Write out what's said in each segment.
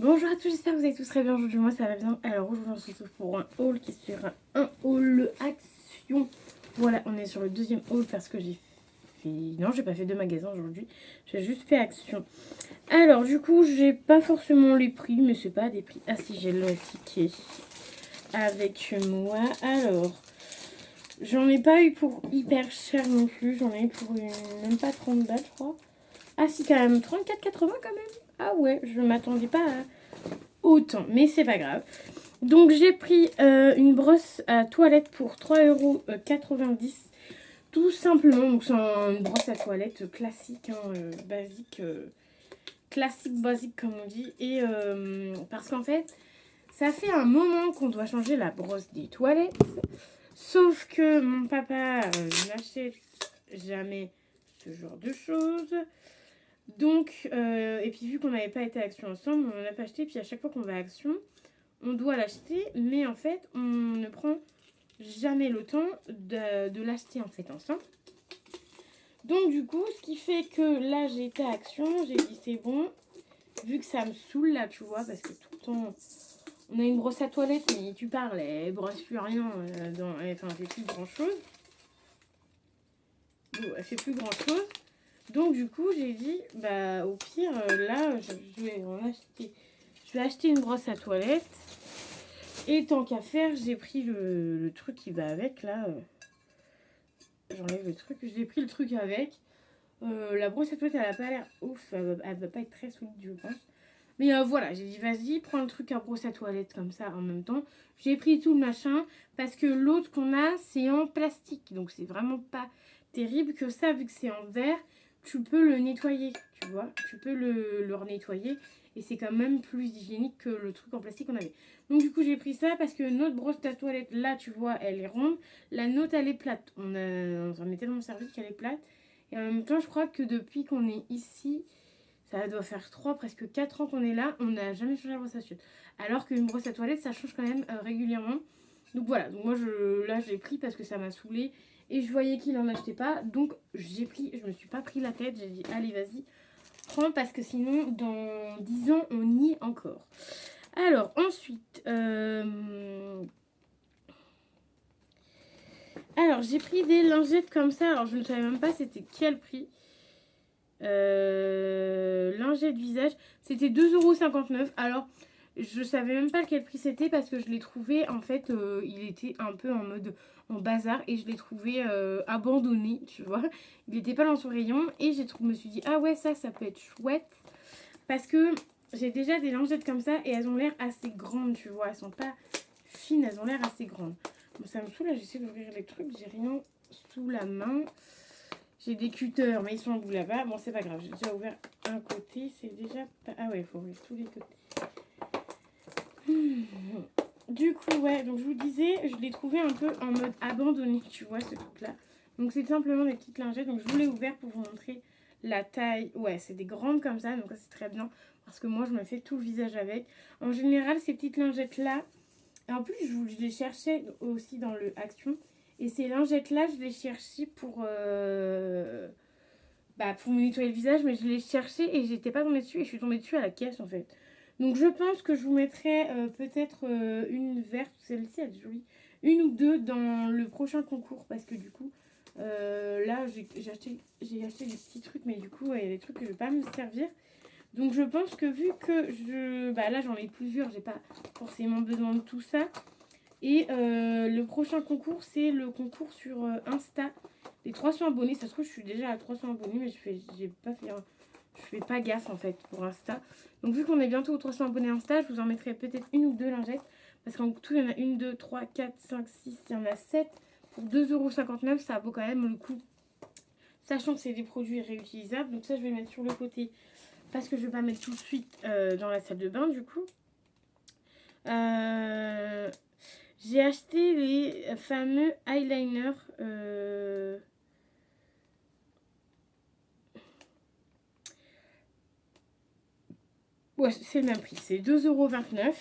Bonjour à tous, j'espère que vous allez tous très bien. Aujourd'hui, moi ça va bien. Alors aujourd'hui, on se retrouve pour un haul qui sera un haul action. Voilà, on est sur le deuxième haul parce que j'ai fait. Non, j'ai pas fait deux magasins aujourd'hui. J'ai juste fait action. Alors, du coup, j'ai pas forcément les prix, mais c'est pas des prix. Ah, si, j'ai le ticket avec moi. Alors, j'en ai pas eu pour hyper cher non plus. J'en ai eu pour même pas 30 balles, je crois. Ah, si, quand même, 34,80 quand même. Ah ouais, je m'attendais pas à autant, mais c'est pas grave. Donc j'ai pris une brosse à toilette pour 3,90 €. Tout simplement, donc c'est une brosse à toilette classique, hein, basique, classique basique comme on dit. Et parce qu'en fait, ça fait un moment qu'on doit changer la brosse des toilettes. Sauf que mon papa n'achète jamais ce genre de choses. Donc, et puis vu qu'on n'avait pas été à Action ensemble, on n'en a pas acheté. Puis à chaque fois qu'on va à Action, on doit l'acheter, mais en fait, on ne prend jamais le temps de l'acheter en fait ensemble. Donc du coup, ce qui fait que là, j'ai été à Action, j'ai dit c'est bon, vu que ça me saoule là, tu vois, parce que tout le temps, on a une brosse à toilette, mais tu parles, elle brosse plus rien, enfin, elle fait plus grand chose. Bon, elle fait plus grand chose. Donc du coup, j'ai dit, bah au pire, là, je vais en acheter. Je vais acheter une brosse à toilette. Et tant qu'à faire, j'ai pris le truc qui va avec, là. J'enlève le truc. J'ai pris le truc avec. La brosse à toilette, elle a pas l'air ouf. Elle va pas être très solide, je pense. Mais voilà, j'ai dit, vas-y, prends le truc à brosse à toilette comme ça en même temps. J'ai pris tout le machin. Parce que l'autre qu'on a, c'est en plastique. Donc c'est vraiment pas terrible que ça, vu que c'est en verre. Tu peux le nettoyer, tu vois. Tu peux le nettoyer. Et c'est quand même plus hygiénique que le truc en plastique qu'on avait. Donc du coup, j'ai pris ça parce que notre brosse à toilette, là, tu vois, elle est ronde. La nôtre, elle est plate. On s'en est tellement servi qu'elle est plate. Et en même temps, je crois que depuis qu'on est ici, ça doit faire 3, presque 4 ans qu'on est là, on n'a jamais changé la brosse à toilette. Alors qu'une brosse à toilette, ça change quand même régulièrement. Donc voilà, donc moi, là, je l'ai pris parce que ça m'a saoulée. Et je voyais qu'il n'en achetait pas. Donc j'ai pris, je me suis pas pris la tête. J'ai dit, allez, vas-y, prends parce que sinon, dans 10 ans, on y est encore. Alors, ensuite, alors j'ai pris des lingettes comme ça. Alors, je ne savais même pas c'était quel prix. Lingettes visage, c'était 2,59 €. Alors, je savais même pas quel prix c'était parce que je l'ai trouvé, en fait, il était un peu en mode en bazar et je l'ai trouvé abandonné, tu vois. Il n'était pas dans son rayon et je me suis dit, ah ouais, ça peut être chouette parce que j'ai déjà des lingettes comme ça et elles ont l'air assez grandes, tu vois. Elles sont pas fines, elles ont l'air assez grandes. Bon, ça me saoule, là, j'essaie d'ouvrir les trucs, j'ai rien sous la main. J'ai des cutters, mais ils sont au bout là-bas. Bon, c'est pas grave, j'ai déjà ouvert un côté, c'est déjà pas... Ah ouais, il faut ouvrir tous les côtés. Du coup, ouais, donc je vous disais, je l'ai trouvé un peu en mode abandonné, tu vois, ce truc-là. Donc c'est simplement des petites lingettes, donc je vous l'ai ouvert pour vous montrer la taille. Ouais, c'est des grandes comme ça, donc ça c'est très bien, parce que moi je me fais tout le visage avec. En général, ces petites lingettes-là, en plus je les cherchais aussi dans le Action, et ces lingettes-là, je les cherchais pour me nettoyer le visage, mais je l'ai cherché et j'étais pas tombée dessus et je suis tombée dessus à la caisse en fait. Donc je pense que je vous mettrai peut-être une verte, celle-ci elle est jolie, une ou deux dans le prochain concours parce que du coup là j'ai acheté des petits trucs mais du coup il y a des trucs que je vais pas me servir. Donc je pense que vu que là j'en ai plusieurs, j'ai pas forcément besoin de tout ça. Et le prochain concours, c'est le concours sur Insta. Les 300 abonnés, ça se trouve, je suis déjà à 300 abonnés, mais je fais pas gaffe en fait pour Insta. Donc, vu qu'on est bientôt aux 300 abonnés Insta, je vous en mettrai peut-être une ou deux lingettes. Parce qu'en tout, il y en a 1, 2, 3, 4, 5, 6, il y en a 7. Pour 2,59 €, ça vaut quand même le coup. Sachant que c'est des produits réutilisables. Donc, ça, je vais mettre sur le côté. Parce que je vais pas mettre tout de suite dans la salle de bain, du coup. J'ai acheté les fameux eyeliners. Ouais, c'est le même prix. C'est 2,29 €.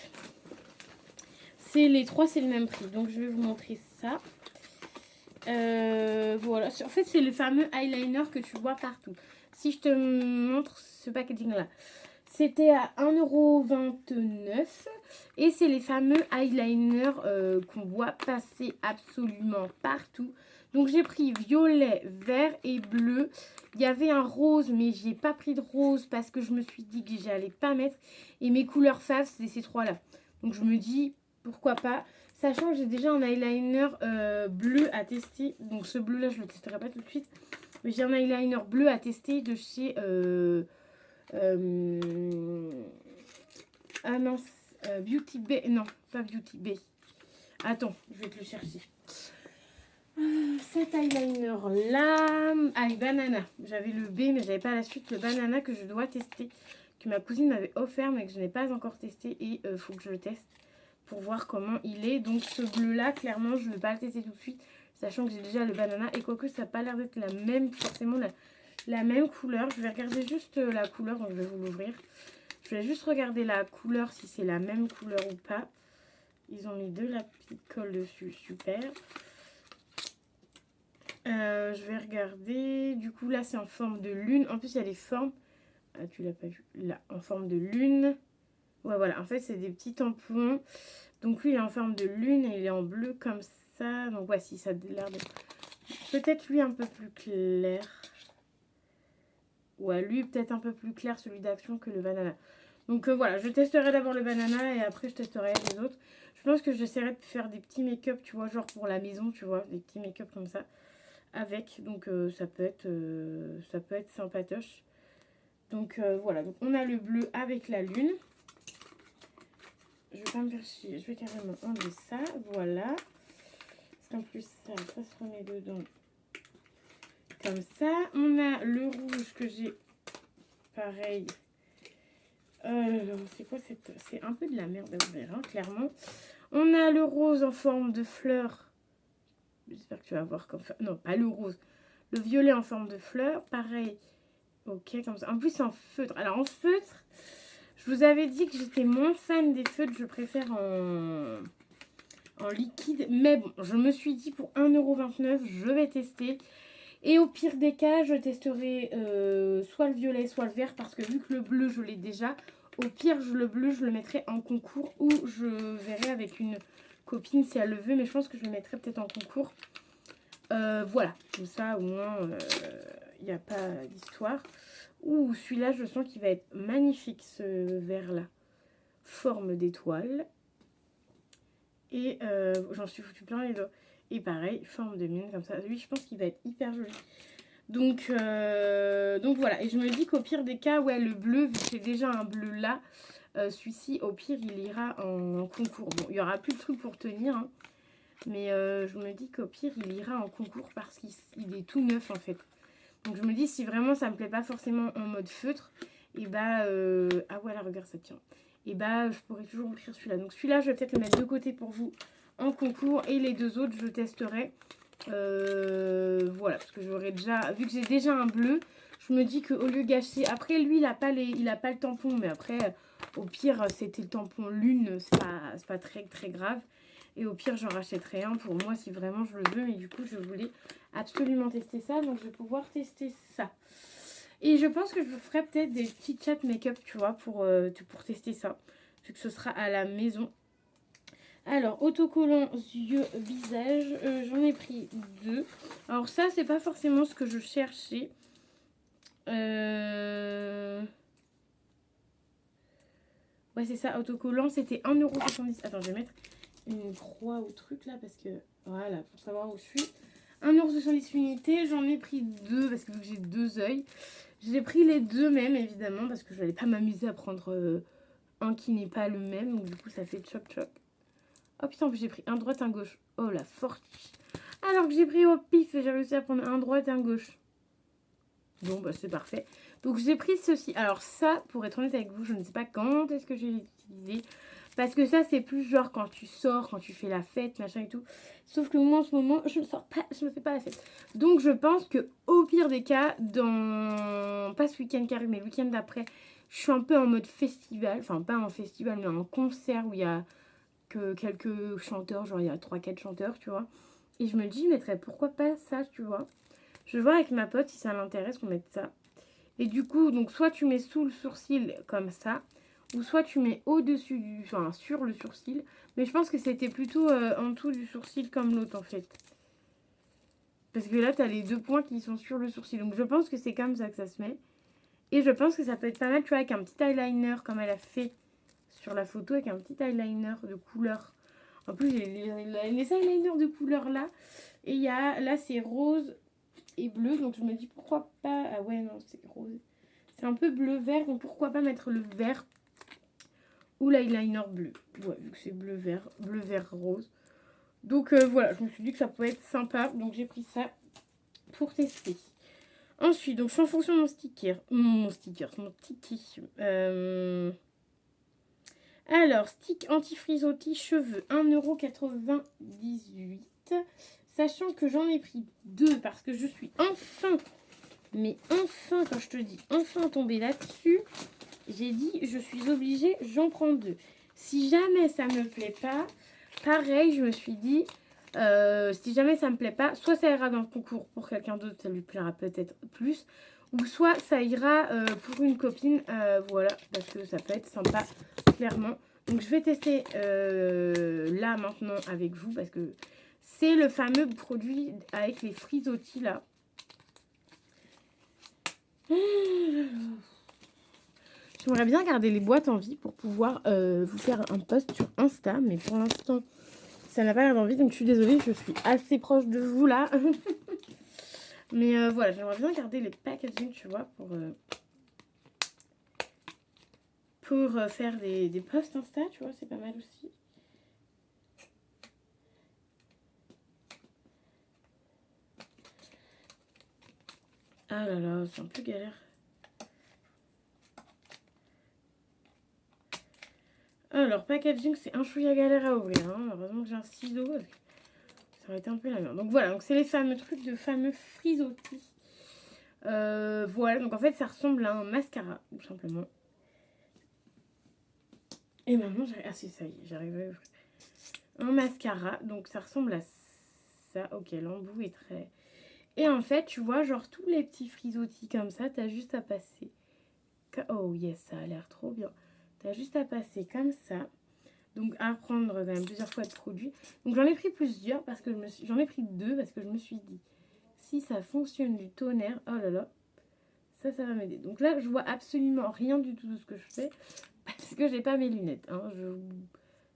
C'est les trois, c'est le même prix. Donc, je vais vous montrer ça. Voilà. En fait, c'est le fameux eyeliner que tu vois partout. Si je te montre ce packaging-là. C'était à 1,29 € et c'est les fameux eyeliners qu'on voit passer absolument partout. Donc j'ai pris violet, vert et bleu. Il y avait un rose mais j'ai pas pris de rose parce que je me suis dit que j'allais pas mettre. Et mes couleurs faves c'est ces trois là. Donc je me dis pourquoi pas. Sachant que j'ai déjà un eyeliner bleu à tester. Donc ce bleu là je le testerai pas tout de suite. Mais j'ai un eyeliner bleu à tester de chez... ah mince, Beauty Bay, non, pas Beauty Bay. Attends, je vais te le chercher. Cet eyeliner là, avec banana. J'avais le B, mais j'avais pas la suite. Le banana que je dois tester, que ma cousine m'avait offert, mais que je n'ai pas encore testé. Et il faut que je le teste pour voir comment il est. Donc ce bleu là, clairement, je ne vais pas le tester tout de suite, sachant que j'ai déjà le banana. Et quoique ça n'a pas l'air d'être la même, forcément la même couleur. Je vais regarder juste la couleur, donc je vais vous l'ouvrir. Je vais juste regarder la couleur, si c'est la même couleur ou pas. Ils ont mis de la petite colle dessus, super. Je vais regarder. Du coup, là, c'est en forme de lune. En plus, il y a les formes. Ah, tu l'as pas vu. Là, en forme de lune. Ouais, voilà. En fait, c'est des petits tampons. Donc, lui, il est en forme de lune et il est en bleu comme ça. Donc, voici, ça a l'air de... Peut-être lui un peu plus clair. Ouais, lui, peut-être un peu plus clair, celui d'Action, que le banana. Donc, voilà. Je testerai d'abord le banana et après, je testerai les autres. Je pense que j'essaierai de faire des petits make-up, tu vois, genre pour la maison, tu vois. Des petits make-up comme ça. Avec, donc ça peut être sympatoche. Donc voilà, donc on a le bleu avec la lune. Je vais pas me faire chier, je vais carrément enlever ça, voilà. Parce qu'en plus ça se remet dedans comme ça. On a le rouge que j'ai, pareil. C'est quoi cette... C'est un peu de la merde à ouvrir, hein, clairement. On a le rose en forme de fleur. J'espère que tu vas voir comme ça. Non, pas le rose. Le violet en forme de fleur, pareil. Ok, comme ça. En plus, en feutre. Alors, en feutre, je vous avais dit que j'étais moins fan des feutres. Je préfère en liquide. Mais bon, je me suis dit pour 1,29 €, je vais tester. Et au pire des cas, je testerai soit le violet, soit le vert. Parce que vu que le bleu, je l'ai déjà. Au pire, le bleu, je le mettrai en concours. Ou je verrai avec une copine si elle le veut. Mais je pense que je le mettrai peut-être en concours. Voilà. Comme ça, au moins, il n'y a pas d'histoire. Ouh, celui-là, je sens qu'il va être magnifique, ce vert-là. Forme d'étoile. Et j'en suis foutu plein les doigts. Et pareil, forme de mine, comme ça. Lui, je pense qu'il va être hyper joli. Donc voilà. Et je me dis qu'au pire des cas, ouais, le bleu, vu que j'ai déjà un bleu là, celui-ci, au pire, il ira en concours. Bon, il n'y aura plus de trucs pour tenir, hein, mais je me dis qu'au pire, il ira en concours parce qu'il est tout neuf, en fait. Donc je me dis, si vraiment ça me plaît pas forcément en mode feutre, et bah... ah voilà, regarde, ça tient. Et bah, je pourrais toujours offrir celui-là. Donc celui-là, je vais peut-être le mettre de côté pour vous en concours. Et les deux autres, je testerai. Voilà, parce que j'aurais déjà... Vu que j'ai déjà un bleu, je me dis qu'au lieu de gâcher... Après, lui, il a pas le tampon. Mais après, au pire, c'était le tampon lune. C'est pas très, très grave. Et au pire, j'en rachèterai un pour moi si vraiment je le veux. Mais du coup, je voulais absolument tester ça. Donc, je vais pouvoir tester ça. Et je pense que je vous ferai peut-être des petits chats make-up, tu vois, pour tester ça. Vu que ce sera à la maison. Alors, autocollant yeux, visage. J'en ai pris 2. Alors, ça, c'est pas forcément ce que je cherchais. Ouais, c'est ça, autocollant. C'était 1,70 €. Attends, je vais mettre une croix au truc là parce que voilà, pour savoir où je suis. 1,70 € l'unité, j'en ai pris 2 parce que vu que j'ai 2 œils, j'ai pris les 2 mêmes évidemment parce que je n'allais pas m'amuser à prendre un qui n'est pas le même, donc du coup ça fait chop chop. Oh putain, en plus j'ai pris un droite un gauche. Oh la fortiche. Alors que j'ai pris au pif et j'ai réussi à prendre un droite et un gauche. Bon bah c'est parfait. Donc j'ai pris ceci. Alors ça, pour être honnête avec vous, je ne sais pas quand est-ce que j'ai utilisé. Parce que ça, c'est plus genre quand tu sors, quand tu fais la fête, machin et tout. Sauf que moi, en ce moment, je ne sors pas, je ne fais pas la fête. Donc, je pense que au pire des cas, pas ce week-end qui arrive, mais le week-end d'après, je suis un peu en mode festival. Enfin, pas en festival, mais en concert où il y a que quelques chanteurs. Genre, il y a 3-4 chanteurs, tu vois. Et je me dis, je mettrais pourquoi pas ça, tu vois. Je vais voir avec ma pote si ça l'intéresse qu'on mette ça. Et du coup, donc soit tu mets sous le sourcil comme ça, ou soit tu mets au-dessus du... Enfin, sur le sourcil. Mais je pense que c'était plutôt en dessous du sourcil comme l'autre en fait. Parce que là, tu as les 2 points qui sont sur le sourcil. Donc je pense que c'est comme ça que ça se met. Et je pense que ça peut être pas mal, tu vois, avec un petit eyeliner comme elle a fait sur la photo, avec un petit eyeliner de couleur. En plus, j'ai les eyeliners de couleur là. Et il y a, là, c'est rose et bleu. Donc je me dis pourquoi pas... Ah ouais, non, c'est rose. C'est un peu bleu-vert. Donc pourquoi pas mettre le vert ou l'eyeliner bleu. Ouais, vu que c'est bleu-vert rose. Donc voilà, je me suis dit que ça pouvait être sympa. Donc j'ai pris ça pour tester. Ensuite, donc je suis en fonction de mon sticky. Alors, stick anti-frisottis cheveux, 1,98 €. Sachant que j'en ai pris 2 parce que je suis enfin, mais enfin, quand je te dis enfin tombée là-dessus, j'ai dit je suis obligée, j'en prends 2. Si jamais ça me plaît pas, pareil, je me suis dit, si jamais ça me plaît pas, soit ça ira dans le concours pour quelqu'un d'autre, ça lui plaira peut-être plus, ou soit ça ira pour une copine, voilà, parce que ça peut être sympa, clairement. Donc je vais tester là maintenant avec vous, parce que c'est le fameux produit avec les frisottis là. J'aimerais bien garder les boîtes en vie pour pouvoir vous faire un post sur Insta, mais pour l'instant ça n'a pas l'air d'envie, donc je suis désolée, je suis assez proche de vous là. Mais voilà, j'aimerais bien garder les packaging, tu vois, pour faire des posts Insta, tu vois, c'est pas mal aussi. Ah là là, c'est un peu galère. Alors, packaging, c'est un chouïa galère à ouvrir. Hein. Heureusement que j'ai un ciseau. Ça aurait été un peu la merde. Donc voilà, donc c'est les fameux trucs de fameux frisottis. Voilà, donc en fait, ça ressemble à un mascara, tout simplement. Et maintenant, ah si, ça y est, j'arrive à ouvrir. Un mascara, donc ça ressemble à ça. Ok, l'embout est très... Et en fait, tu vois, genre tous les petits frisottis comme ça, t'as juste à passer. Oh yes, ça a l'air trop bien. T'as juste à passer comme ça. Donc à prendre quand même plusieurs fois de produit. Donc j'en ai pris plusieurs parce que j'en ai pris 2 parce que je me suis dit si ça fonctionne du tonnerre, oh là là, ça va m'aider. Donc là je vois absolument rien du tout de ce que je fais parce que j'ai pas mes lunettes. Hein. Je vous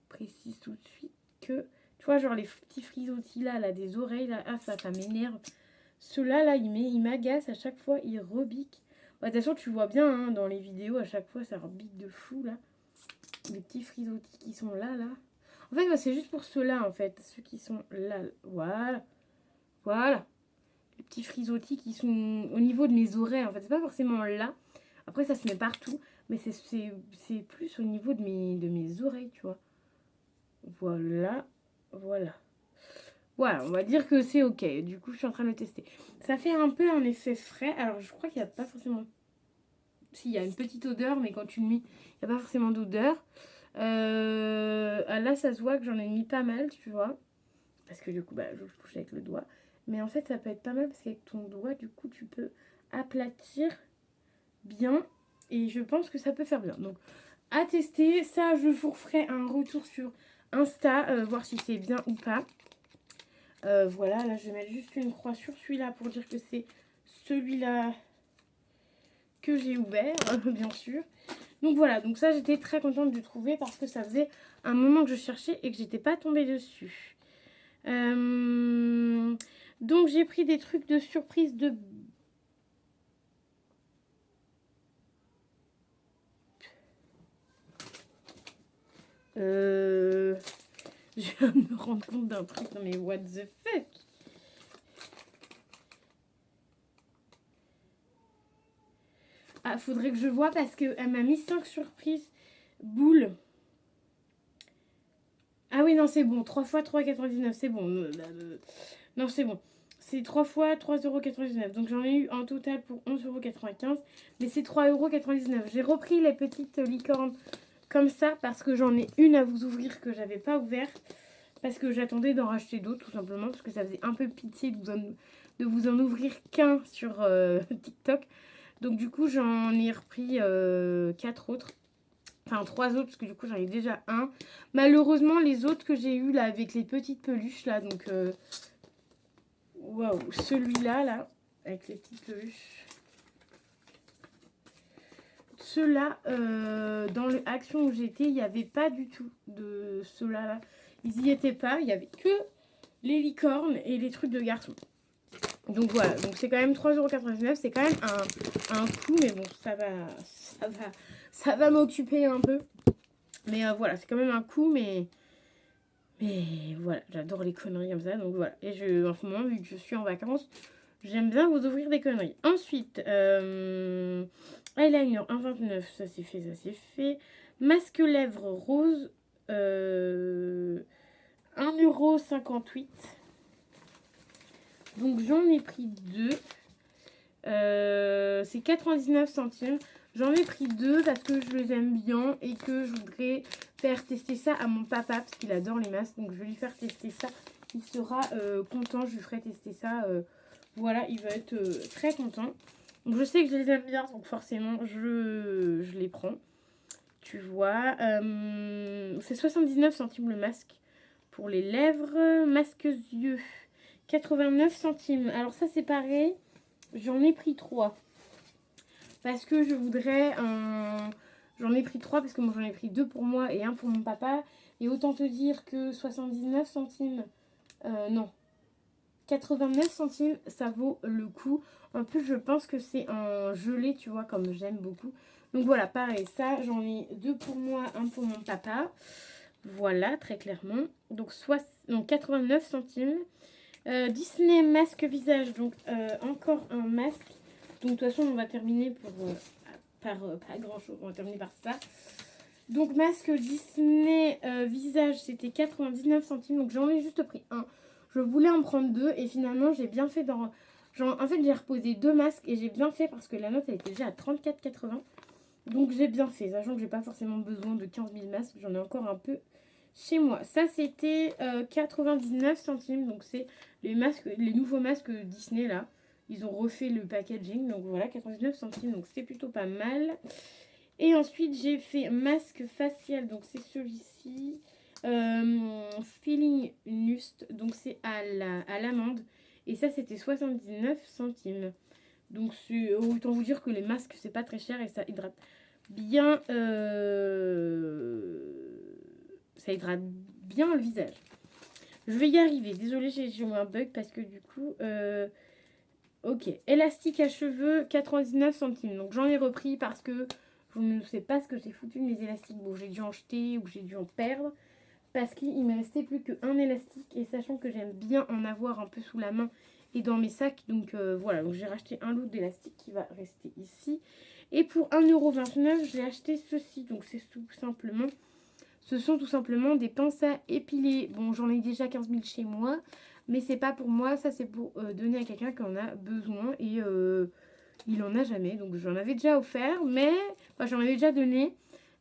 précise tout de suite que tu vois genre les petits frisottis là des oreilles là, ah ça m'énerve. Ceux-là là il m'agace à chaque fois, il rebique. Bah, de toute façon tu vois bien hein, dans les vidéos à chaque fois ça rebique de fou là. Les petits frisottis qui sont là. En fait, c'est juste pour ceux-là, en fait. Ceux qui sont là. Voilà. Voilà. Les petits frisottis qui sont au niveau de mes oreilles. En fait, c'est pas forcément là. Après, ça se met partout. Mais c'est plus au niveau de mes oreilles, tu vois. Voilà. Voilà. Voilà, on va dire que c'est ok. Du coup, je suis en train de le tester. Ça fait un peu un effet frais. Alors, je crois qu'il n'y a pas forcément... Si, il y a une petite odeur, mais quand tu le mets, il n'y a pas forcément d'odeur. Là, ça se voit que j'en ai mis pas mal, tu vois. Parce que du coup, bah, je touche avec le doigt. Mais en fait, ça peut être pas mal parce qu'avec ton doigt, du coup, tu peux aplatir bien. Et je pense que ça peut faire bien. Donc, à tester. Ça, je vous referai un retour sur Insta, voir si c'est bien ou pas. Voilà, là, je vais mettre juste une croix sur celui-là pour dire que c'est celui-là que j'ai ouvert, bien sûr. Donc voilà, donc ça j'étais très contente de trouver parce que ça faisait un moment que je cherchais et que j'étais pas tombée dessus. Donc j'ai pris des trucs de surprise de... Je viens de me rendre compte d'un truc, non mais what the fuck. Ah, faudrait que je vois parce qu'elle m'a mis 5 surprises boules. Ah oui, non, c'est bon. 3 fois 3,99, c'est bon. Non, c'est bon. C'est 3 fois 3,99 €. Donc j'en ai eu en total pour 11,95 €. Mais c'est 3,99 €. J'ai repris les petites licornes comme ça parce que j'en ai une à vous ouvrir que j'avais pas ouverte. Parce que j'attendais d'en racheter d'autres tout simplement. Parce que ça faisait un peu pitié de vous en ouvrir qu'un sur TikTok. Donc du coup j'en ai repris 4 autres. Enfin 3 autres parce que du coup j'en ai déjà un. Malheureusement les autres que j'ai eu là avec les petites peluches là. Donc waouh, celui-là là avec les petites peluches. Ceux-là, dans le Action où j'étais, il n'y avait pas du tout de ceux-là. Là. Ils n'y étaient pas. Il n'y avait que les licornes et les trucs de garçons. Donc voilà. Donc c'est quand même 3,99 €. C'est quand même un coût. Mais bon, ça va m'occuper un peu. Mais voilà, c'est quand même un coût. Mais voilà, j'adore les conneries comme ça. Donc voilà. Et en ce moment, vu que je suis en vacances, j'aime bien vous offrir des conneries. Ensuite, eyeliner 1,29 €, ça c'est fait, ça c'est fait. Masque lèvres rose, 1,58 €. Donc j'en ai pris 2. C'est 99 centimes. J'en ai pris 2 parce que je les aime bien et que je voudrais faire tester ça à mon papa parce qu'il adore les masques. Donc je vais lui faire tester ça. Il sera content, je lui ferai tester ça. Voilà, il va être très content. Donc je sais que je les aime bien, donc forcément je les prends. Tu vois, c'est 79 centimes le masque pour les lèvres. Masque yeux, 89 centimes. Alors ça c'est pareil, j'en ai pris 3. Parce que je voudrais un... J'en ai pris 3 parce que moi j'en ai pris 2 pour moi et un pour mon papa. Et autant te dire que 79 centimes, non, 89 centimes, ça vaut le coup. En plus, je pense que c'est un gelé, tu vois, comme j'aime beaucoup. Donc voilà, pareil, ça, j'en ai 2 pour moi, un pour mon papa. Voilà, très clairement. Donc 89 centimes. Disney masque visage, donc encore un masque. Donc de toute façon, on va terminer par pas grand chose, on va terminer par ça. Donc masque Disney visage, c'était 99 centimes, donc j'en ai juste pris un. Je voulais en prendre 2 et finalement j'ai bien fait en fait j'ai reposé 2 masques et j'ai bien fait parce que la note elle était déjà à 34,80. Donc j'ai bien fait, sachant que j'ai pas forcément besoin de 15 000 masques, j'en ai encore un peu chez moi. Ça c'était 99 centimes, donc c'est les nouveaux masques Disney là. Ils ont refait le packaging, donc voilà, 99 centimes, donc c'est plutôt pas mal. Et ensuite j'ai fait masque facial, donc c'est celui-ci. Feeling Nust, donc c'est à l'amande. Et ça c'était 79 centimes. Donc autant vous dire que les masques c'est pas très cher et ça hydrate bien ça hydrate bien le visage. Je vais y arriver, désolée j'ai eu un bug parce que du coup ok, élastique à cheveux 99 centimes. Donc j'en ai repris parce que je ne sais pas ce que j'ai foutu de mes élastiques. Bon, j'ai dû en jeter ou j'ai dû en perdre parce qu'il me restait plus qu'un élastique et sachant que j'aime bien en avoir un peu sous la main et dans mes sacs, donc voilà, donc j'ai racheté un lot d'élastique qui va rester ici. Et pour 1,29 €, j'ai acheté ceci, donc ce sont tout simplement des pinces à épiler. Bon, j'en ai déjà 15 000 chez moi, mais c'est pas pour moi, ça c'est pour donner à quelqu'un qui en a besoin et il en a jamais, donc j'en avais déjà offert, mais enfin, j'en avais déjà donné.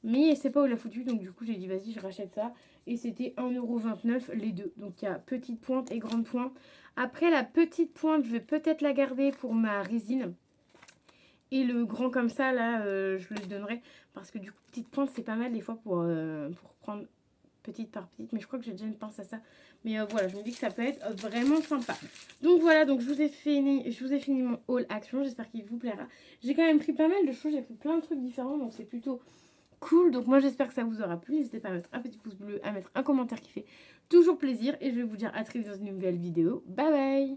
Mais c'est pas où l'a foutu, donc du coup j'ai dit vas-y je rachète ça. Et c'était 1,29 € les deux. Donc il y a petite pointe et grande pointe. Après la petite pointe, je vais peut-être la garder pour ma résine. Et le grand comme ça là, je le donnerai. Parce que du coup petite pointe c'est pas mal des fois pour prendre petite par petite. Mais je crois que j'ai déjà une pince à ça. Mais voilà, je me dis que ça peut être vraiment sympa. Donc voilà, donc je vous ai fini mon haul action. J'espère qu'il vous plaira. J'ai quand même pris pas mal de choses. J'ai pris plein de trucs différents. Donc c'est plutôt cool. Donc moi j'espère que ça vous aura plu. N'hésitez pas à mettre un petit pouce bleu, à mettre un commentaire qui fait toujours plaisir. Et je vais vous dire à très vite dans une nouvelle vidéo. Bye bye!